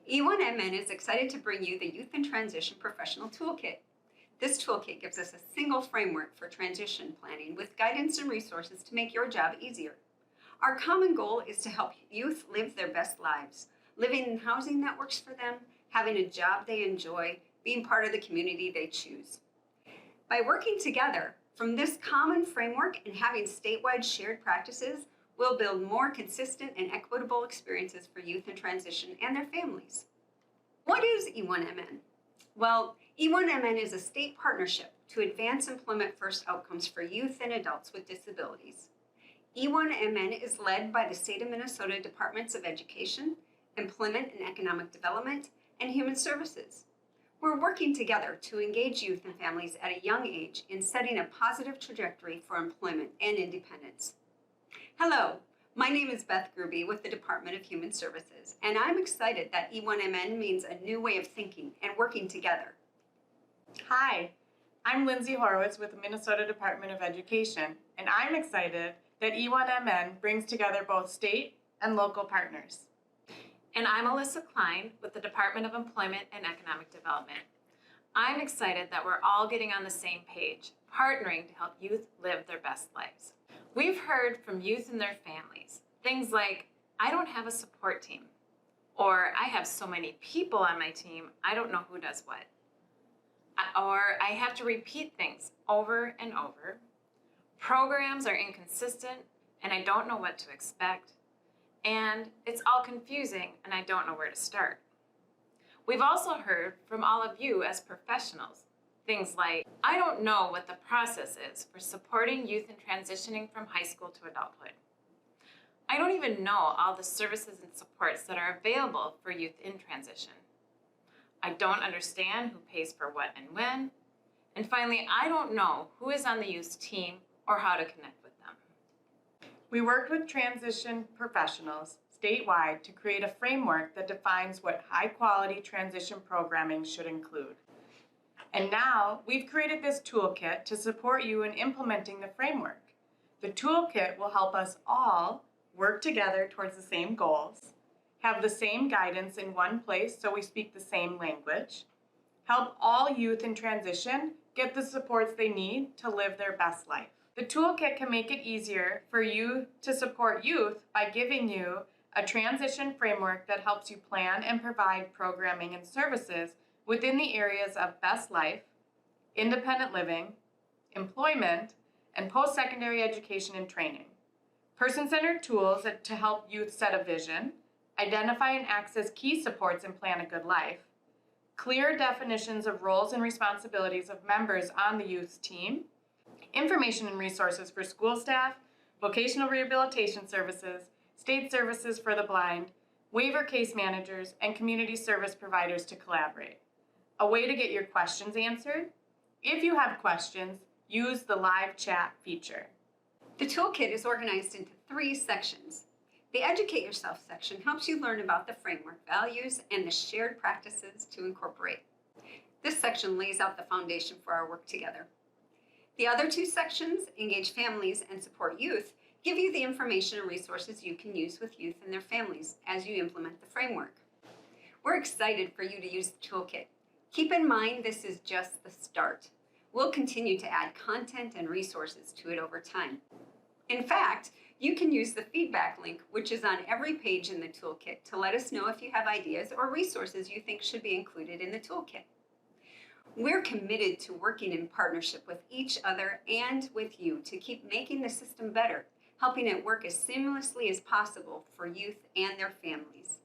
E1MN is excited to bring you the Youth in Transition Professional Toolkit. This toolkit gives us a single framework for transition planning with guidance and resources to make your job easier. Our common goal is to help youth live their best lives, living in housing that works for them, having a job they enjoy, being part of the community they choose. By working together from this common framework and having statewide shared practices, we'll build more consistent and equitable experiences for youth in transition and their families. What is E1MN? Well, E1MN is a state partnership to advance employment first outcomes for youth and adults with disabilities. E1MN is led by the State of Minnesota Departments of Education, Employment and Economic Development, and Human Services. We're working together to engage youth and families at a young age in setting a positive trajectory for employment and independence. Hello, my name is Beth Gruby with the Department of Human Services, and I'm excited that E1MN means a new way of thinking and working together. Hi, I'm Lindsay Horowitz with the Minnesota Department of Education, and I'm excited that E1MN brings together both state and local partners. And I'm Alyssa Klein with the Department of Employment and Economic Development. I'm excited that we're all getting on the same page, partnering to help youth live their best lives. We've heard from youth and their families things like, I don't have a support team, or I have so many people on my team, I don't know who does what. Or I have to repeat things over and over. Programs are inconsistent and I don't know what to expect. And it's all confusing and I don't know where to start. We've also heard from all of you as professionals things like, I don't know what the process is for supporting youth in transitioning from high school to adulthood. I don't even know all the services and supports that are available for youth in transition. I don't understand who pays for what and when. And finally, I don't know who is on the youth team or how to connect with them. We worked with transition professionals statewide to create a framework that defines what high-quality transition programming should include. And now we've created this toolkit to support you in implementing the framework. The toolkit will help us all work together towards the same goals, have the same guidance in one place so we speak the same language, help all youth in transition get the supports they need to live their best life. The toolkit can make it easier for you to support youth by giving you a transition framework that helps you plan and provide programming and services within the areas of best life, independent living, employment, and post-secondary education and training. Person-centered tools to help youth set a vision, identify and access key supports and plan a good life, clear definitions of roles and responsibilities of members on the youth team, information and resources for school staff, vocational rehabilitation services, state services for the blind, waiver case managers, and community service providers to collaborate. A way to get your questions answered. If you have questions, use the live chat feature. The toolkit is organized into 3 sections. The Educate Yourself section helps you learn about the framework values and the shared practices to incorporate. This section lays out the foundation for our work together. The other 2 sections, Engage Families and Support Youth, give you the information and resources you can use with youth and their families as you implement the framework. We're excited for you to use the toolkit. Keep in mind this is just the start. We'll continue to add content and resources to it over time. In fact, you can use the feedback link, which is on every page in the toolkit, to let us know if you have ideas or resources you think should be included in the toolkit. We're committed to working in partnership with each other and with you to keep making the system better, helping it work as seamlessly as possible for youth and their families.